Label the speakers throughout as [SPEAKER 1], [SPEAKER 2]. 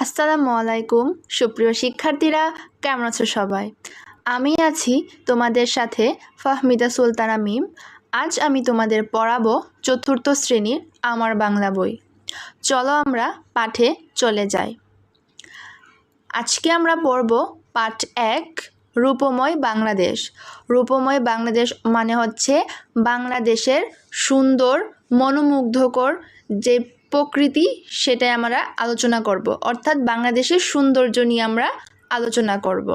[SPEAKER 1] আসসালামু আলাইকুম সুপ্রিয় শিক্ষার্থীরা, কেমন আছো সবাই? আমি আছি তোমাদের সাথে ফাহমিদা সুলতানা মিম। আজ আমি তোমাদের পড়াবো চতুর্থ শ্রেণীর আমার বাংলা বই। চলো আমরা পাঠে চলে যাই। আজকে আমরা পড়ব পাঠ 1, রূপময় বাংলাদেশ। রূপময় বাংলাদেশ মানে হচ্ছে বাংলাদেশের সুন্দর মনোমুগ্ধকর যে প্রকৃতি সেটাই আমরা আলোচনা করব, অর্থাৎ বাংলাদেশের সৌন্দর্য নিয়ে আমরা আলোচনা করব।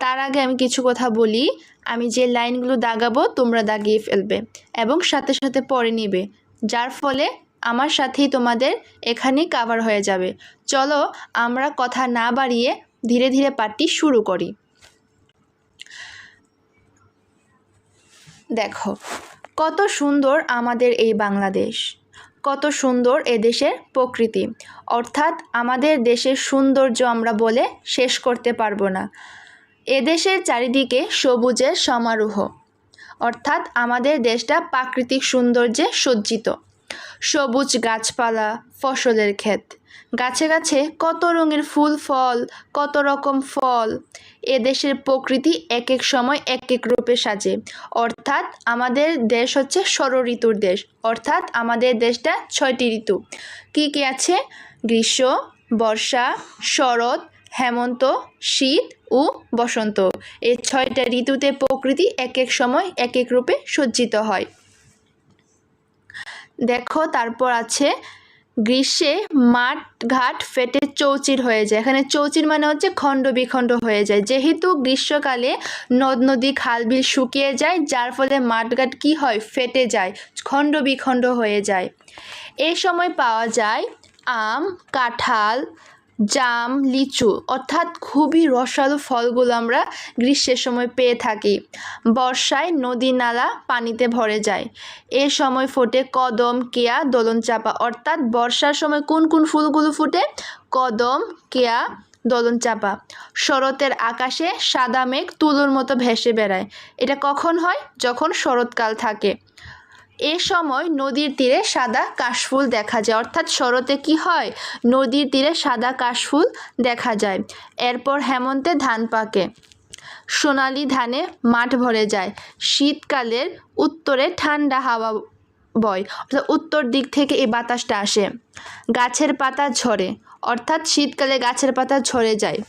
[SPEAKER 1] তার আগে আমি কিছু কথা বলি। আমি যে লাইনগুলো দাগাবো তোমরা দাগিয়ে ফেলবে এবং সাথে সাথে পড়ে নিবে, যার ফলে আমার সাথেই তোমাদের এখানে কভার হয়ে যাবে। চলো আমরা কথা না বাড়িয়ে ধীরে ধীরে পাঠটি শুরু করি। দেখো, কত সুন্দর আমাদের এই বাংলাদেশ, কত সুন্দর এদেশের প্রকৃতি। অর্থাৎ আমাদের দেশের সৌন্দর্য আমরা বলে শেষ করতে পারবো না। এদেশের চারিদিকে সবুজের সমারোহ, অর্থাৎ আমাদের দেশটা প্রাকৃতিক সৌন্দর্যে সজ্জিত। সবুজ গাছপালা, ফসলের ক্ষেত, গাছে গাছে কত রঙের ফুল ফল, কত রকম ফল। এদেশের প্রকৃতি এক এক সময় এক এক রূপে সাজে। অর্থাৎ আমাদের দেশ হচ্ছে ষড়ঋতুর দেশ, অর্থাৎ আমাদের দেশটা 6টি ঋতু। কি কি আছে? গ্রীষ্ম, বর্ষা, শরৎ, হেমন্ত, শীত ও বসন্ত। এই 6টা ঋতুতে প্রকৃতি এক এক সময় এক এক রূপে সজ্জিত হয়। দেখো, তারপর আছে গ্রীষ্মে মাঠ ঘাট ফেটে চৌচির হয়ে যায়। এখানে চৌচির মানে হচ্ছে খণ্ড বিখণ্ড হয়ে যায়। যেহেতু গ্রীষ্মকালে নদ নদী খাল বিল শুকিয়ে যায়, যার ফলে মাঠঘাট কি হয়? ফেটে যায়, খণ্ড বিখণ্ড হয়ে যায়। এই সময় পাওয়া যায় আম, কাঁঠাল, জাম, লিচু, অর্থাৎ খুবই রসালো ফলগুলো আমরা গ্রীষ্মের সময় পেয়ে থাকি। বর্ষায় নদী নালা পানিতে ভরে যায়। এ সময় ফোটে কদম, কেয়া, দোলন চাপা। অর্থাৎ বর্ষার সময় কোন কোন ফুলগুলো ফুটে? কদম, কেয়া, দোলন চাপা। শরতের আকাশে সাদা মেঘ তুলোর মতো ভেসে বেড়ায়। এটা কখন হয়? যখন শরৎকাল থাকে। এ সময় নদীর তীরে সাদা কাশফুল দেখা যায়। অর্থাৎ শরতে কি হয়? নদীর তীরে সাদা কাশফুল দেখা যায়। এরপর হেমন্তে ধান পাকে, সোনালি ধানে মাঠ ভরে যায়। শীতকালের উত্তরে ঠান্ডা হাওয়া বয়, অর্থাৎ উত্তর দিক থেকে এই বাতাসটা আসে। গাছের পাতা ঝরে, অর্থাৎ শীতকালে গাছের পাতা ঝরে যায়।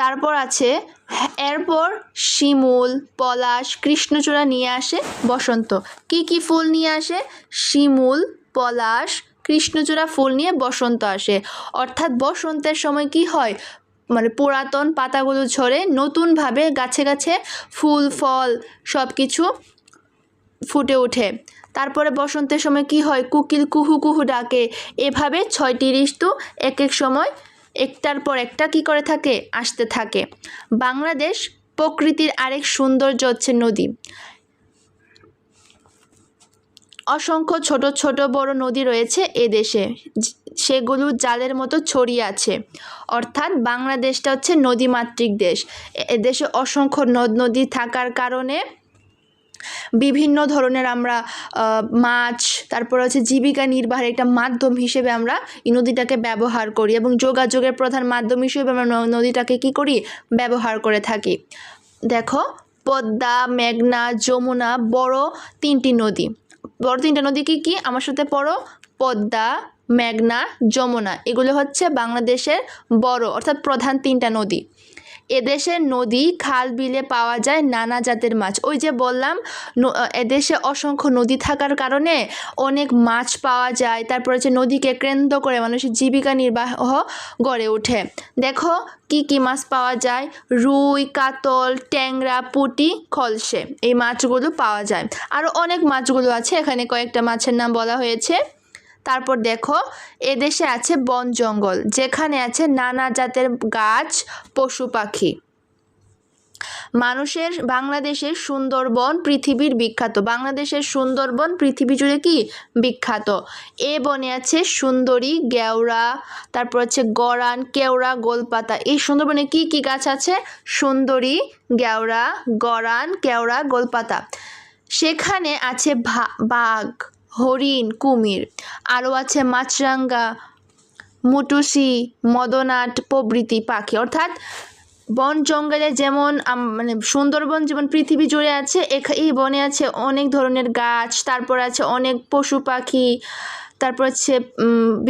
[SPEAKER 1] তারপর আছে এরপর শিমুল, পলাশ, কৃষ্ণচূড়া নিয়ে আসে বসন্ত। কি কি ফুল নিয়ে আসে? শিমুল, পলাশ, কৃষ্ণচূড়া ফুল নিয়ে বসন্ত আসে। অর্থাৎ বসন্তের সময় কি হয়? মানে পুরাতন পাতাগুলো ঝরে নতুনভাবে গাছে গাছে ফুল ফল সব কিছু ফুটে ওঠে। তারপরে বসন্তের সময় কি হয়? কোকিল কুহু কুহু ডাকে। এভাবে 6টি ঋতু এক এক সময় একটার পর একটা কি করে থাকে? আসতে থাকে। বাংলাদেশ প্রকৃতির আরেক সৌন্দর্য হচ্ছে নদী। অসংখ্য ছোট ছোট বড় নদী রয়েছে এ দেশে, সেগুলো জালের মতো ছড়িয়ে আছে। অর্থাৎ বাংলাদেশটা হচ্ছে নদীমাতৃক দেশ। এদেশে অসংখ্য নদ নদী থাকার কারণে বিভিন্ন ধরনের আমরা মাছ, তারপর হচ্ছে জীবিকা নির্বাহের একটা মাধ্যম হিসেবে আমরা এই নদীটাকে ব্যবহার করি এবং যোগাযোগের প্রধান মাধ্যম হিসেবে আমরা নদীটাকে কি করি? ব্যবহার করে থাকি। দেখো, পদ্মা, মেঘনা, যমুনা বড় 3টি নদী। বড় 3টা নদী কি কি? আমার সাথে পড়ো। পদ্মা, মেঘনা, যমুনা, এগুলো হচ্ছে বাংলাদেশের বড় অর্থাৎ প্রধান 3টা নদী। এদেশের নদী খাল বিলে পাওয়া যায় নানা জাতের মাছ। ওই যে বললাম, এদেশে অসংখ্য নদী থাকার কারণে অনেক মাছ পাওয়া যায়। তারপর হচ্ছে নদীকে কেন্দ্র করে মানুষের জীবিকা নির্বাহ গড়ে ওঠে। দেখো কি কি মাছ পাওয়া যায়? রুই, কাতল, ট্যাংরা, পুঁটি, খলসে, এই মাছগুলো পাওয়া যায়। আরও অনেক মাছগুলো আছে, এখানে কয়েকটা মাছের নাম বলা হয়েছে। তারপর দেখো, এদেশে আছে বন জঙ্গল, যেখানে আছে নানা জাতের গাছ, পশু পাখি। বাংলাদেশের সুন্দরবন পৃথিবীর বিখ্যাত। বাংলাদেশের সুন্দরবন পৃথিবী জুড়ে কি বিখ্যাত। এ বনে আছে সুন্দরী, গেওড়া, তারপর হচ্ছে গরান, কেওড়া, গোলপাতা। এই সুন্দরবনে কি কি গাছ আছে? সুন্দরী, গেওড়া, গরান, কেওড়া, গোলপাতা। সেখানে আছে বাঘ, হরিণ, কুমির। আরও আছে মাছরাঙা, মুটুসি, মদনাট প্রভৃতি পাখি। অর্থাৎ বন জঙ্গলে যেমন মানে সুন্দরবন যেমন পৃথিবী জুড়ে আছে, এই বনে আছে অনেক ধরনের গাছ, তারপর আছে অনেক পশু পাখি, তারপর হচ্ছে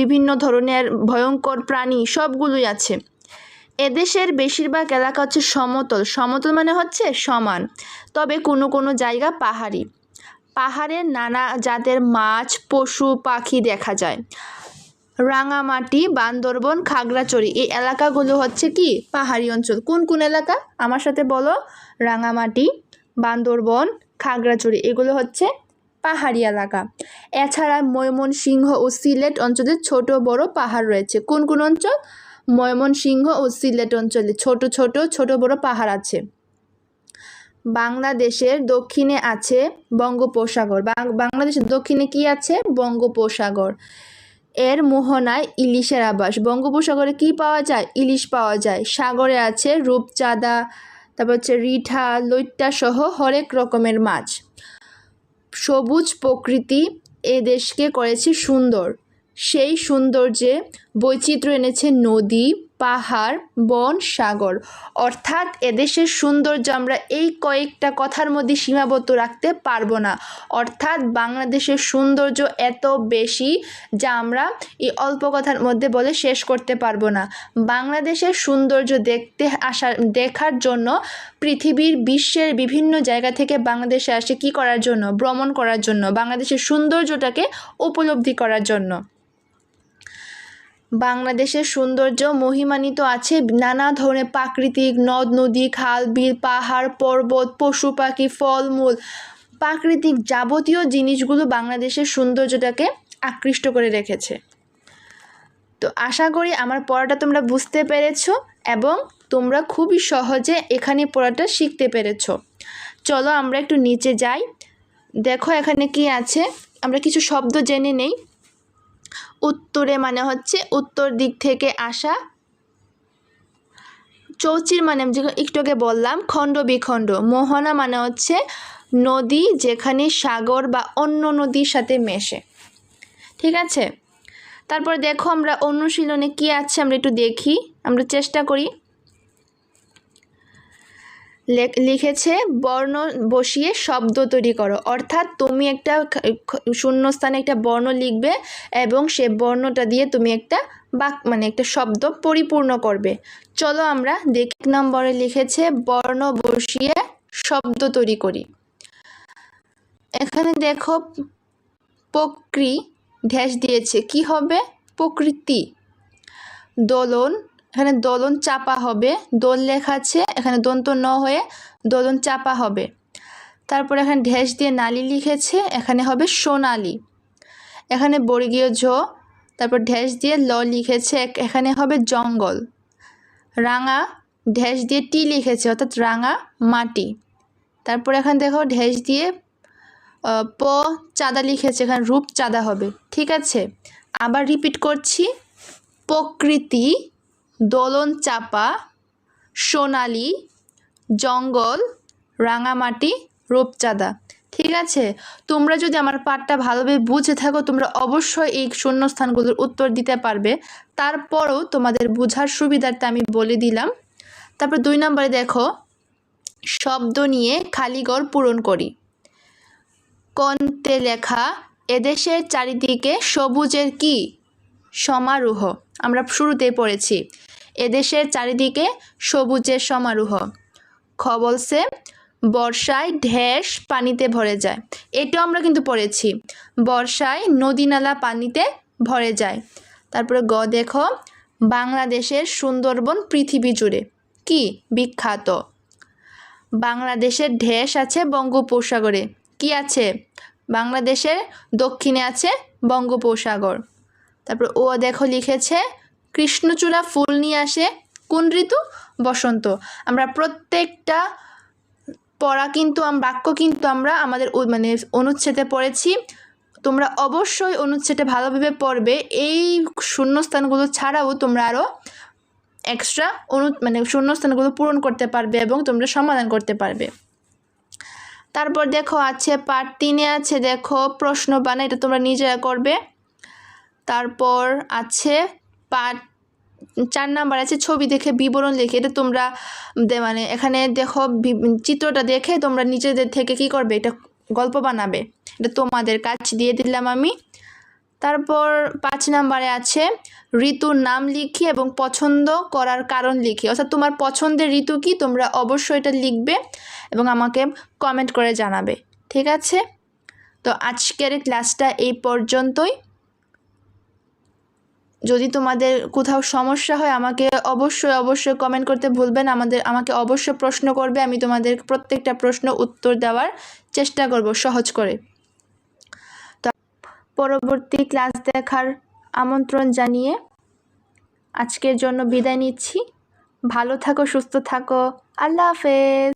[SPEAKER 1] বিভিন্ন ধরনের ভয়ঙ্কর প্রাণী, সবগুলোই আছে। এদেশের বেশিরভাগ এলাকা হচ্ছে সমতল। সমতল মানে হচ্ছে সমান, তবে কোনো কোনো জায়গা পাহাড়ি। পাহাড়ে নানা জাতের মাছ, পশু পাখি দেখা যায়। রাঙামাটি, বান্দরবন, খাগড়াছড়ি এই এলাকাগুলো হচ্ছে কি পাহাড়ি অঞ্চল। কোন কোন এলাকা আমার সাথে বলো? রাঙামাটি, বান্দরবন, খাগড়াছড়ি এগুলো হচ্ছে পাহাড়ি এলাকা। এছাড়া ময়মনসিংহ ও সিলেট অঞ্চলে ছোট বড় পাহাড় রয়েছে। কোন কোন অঞ্চল? ময়মনসিংহ ও সিলেট অঞ্চলে ছোট বড় পাহাড় আছে। বাংলাদেশের দক্ষিণে আছে বঙ্গোপসাগর। বাংলাদেশের দক্ষিণে কি আছে? বঙ্গোপসাগর। এর মোহনায় ইলিশের আবাস। বঙ্গোপসাগরে কি পাওয়া যায়? ইলিশ পাওয়া যায়। সাগরে আছে রূপচাঁদা, তারপর হচ্ছে রিঠা, লইট্টা সহ হরেক রকমের মাছ। সবুজ প্রকৃতি এ দেশকে করেছে সুন্দর। সেই সৌন্দর্যে বৈচিত্র্য এনেছে নদী, পাহাড়, বন, সাগর। অর্থাৎ এদেশের সৌন্দর্য আমরা এই কয়েকটা কথার মধ্যে সীমাবদ্ধ রাখতে পারবো না। অর্থাৎ বাংলাদেশের সৌন্দর্য এত বেশি যা আমরা এই অল্প কথার মধ্যে বলে শেষ করতে পারবো না। বাংলাদেশের সৌন্দর্য দেখার জন্য পৃথিবীর বিশ্বের বিভিন্ন জায়গা থেকে বাংলাদেশে আসে কি করার জন্য? ভ্রমণ করার জন্য, বাংলাদেশের সৌন্দর্যটাকে উপলব্ধি করার জন্য। বাংলাদেশের সৌন্দর্য মহিমান্বিত আছে নানা ধরনের প্রাকৃতিক নদ নদী, খাল বিল, পাহাড় পর্বত, পশু পাখি, ফলমূল, প্রাকৃতিক যাবতীয় জিনিসগুলো বাংলাদেশের সৌন্দর্যটাকে আকৃষ্ট করে রেখেছে। তো আশা করি আমার পড়াটা তোমরা বুঝতে পেরেছো এবং তোমরা খুবই সহজে এখানে পড়াটা শিখতে পেরেছো। চলো আমরা একটু নিচে যাই। দেখো এখানে কি আছে, আমরা কিছু শব্দ জেনে নেই। উত্তরে মানে হচ্ছে উত্তর দিক থেকে আসা। চৌচির মানে একটু আগে বললাম খণ্ড বিখণ্ড। মোহনা মানে হচ্ছে নদী যেখানে সাগর বা অন্য নদীর সাথে মেশে। ঠিক আছে, তারপর দেখো আমরা অনুশীলনে কি আছে আমরা একটু দেখি, আমরা চেষ্টা করি। লিখেছে বর্ণ বসিয়ে শব্দ তৈরি করো। অর্থাৎ তুমি একটা শূন্যস্থানে একটা বর্ণ লিখবে এবং সে বর্ণটা দিয়ে তুমি একটা মানে একটা শব্দ পরিপূর্ণ করবে। চলো আমরা দেখি। 1 নম্বরে লিখেছে বর্ণ বসিয়ে শব্দ তৈরি করি। এখানে দেখো প্রকৃতি ড্যাশ দিয়েছে, কি হবে? প্রকৃতি। দোলন, এখানে দোলন চাপা হবে, দোল লেখা আছে, এখানে দন্ত ন হয়ে দোলন চাপা হবে। তারপর এখানে ড্যাশ দিয়ে নালি লিখেছে, এখানে হবে সোনালি। এখানে বর্গীয় ঝ, তারপর ড্যাশ দিয়ে ল লিখেছে, এখানে হবে জঙ্গল। রাঙা ড্যাশ দিয়ে টি লিখেছে, অর্থাৎ রাঙা মাটি। তারপর এখানে দেখো ড্যাশ দিয়ে প চাঁদা লিখেছে, এখানে রূপ চাঁদা হবে। ঠিক আছে, আবার রিপিট করছি। প্রকৃতি, দোলন চাপা, সোনালি, জঙ্গল, রাঙামাটি, রূপচাঁদা। ঠিক আছে, তোমরা যদি আমার পাঠটা ভালোভাবে বুঝে থাকো তোমরা অবশ্যই এই শূন্যস্থানগুলোর উত্তর দিতে পারবে। তারপরও তোমাদের বোঝার সুবিধার্থে আমি বলে দিলাম। তারপর 2 নম্বরে দেখো শব্দ নিয়ে খালিঘর পূরণ করি। কণ্ঠে লেখা এদেশের চারিদিকে সবুজের কি সমারোহ। আমরা শুরুতেই পড়েছি এদেশের চারিদিকে সবুজের সমারোহ। খ বলছে বর্ষায় ঢেস পানিতে ভরে যায়। এটাও আমরা কিন্তু পড়েছি, বর্ষায় নদী নালা পানিতে ভরে যায়। তারপরে গ দেখো বাংলাদেশের সুন্দরবন পৃথিবী জুড়ে কি বিখ্যাত। বাংলাদেশের ঢেস আছে বঙ্গোপসাগরে, কি আছে? বাংলাদেশের দক্ষিণে আছে বঙ্গোপসাগর। তারপর ও দেখো লিখেছে কৃষ্ণচূড়া ফুল নিয়ে আসে কোন ঋতু? বসন্ত। আমরা প্রত্যেকটা পড়া কিন্তু বাক্য কিন্তু আমরা আমাদের মানে অনুচ্ছেদে পড়েছি। তোমরা অবশ্যই অনুচ্ছেদটা ভালোভাবে পড়বে। এই শূন্যস্থানগুলো ছাড়াও তোমরা আরও এক্সট্রা মানে শূন্যস্থানগুলো পূরণ করতে পারবে এবং তোমরা সমাধান করতে পারবে। তারপর দেখো আছে পার্ট 3-এ আছে দেখো প্রশ্ন বানা, এটা তোমরা নিজেরা করবে। তারপর আছে পার্ট 4 নাম্বার আছে ছবি দেখে বিবরণ লিখে, এটা তোমরা মানে এখানে দেখো চিত্রটা দেখে তোমরা নিজেদের থেকে কি করবে, এটা গল্প বানাবে। এটা তোমাদের কাজ দিয়ে দিলাম আমি। তারপর 5 নাম্বারে আছে ঋতুর নাম লিখি এবং পছন্দ করার কারণ লিখি, অর্থাৎ তোমার পছন্দের ঋতু কি তোমরা অবশ্যই এটা লিখবে এবং আমাকে কমেন্ট করে জানাবে, ঠিক আছে? তো আজকের ক্লাসটা এই পর্যন্তই। যদি তোমাদের কোথাও সমস্যা হয় আমাকে অবশ্যই কমেন্ট করতে ভুলবেন, আমাকে অবশ্যই প্রশ্ন করবে, আমি তোমাদের প্রত্যেকটা প্রশ্ন উত্তর দেওয়ার চেষ্টা করব সহজ করে। তো পরবর্তী ক্লাস দেখার আমন্ত্রণ জানিয়ে আজকের জন্য বিদায় নিচ্ছি। ভালো থাকো, সুস্থ থাকো, আল্লাহ হাফেজ।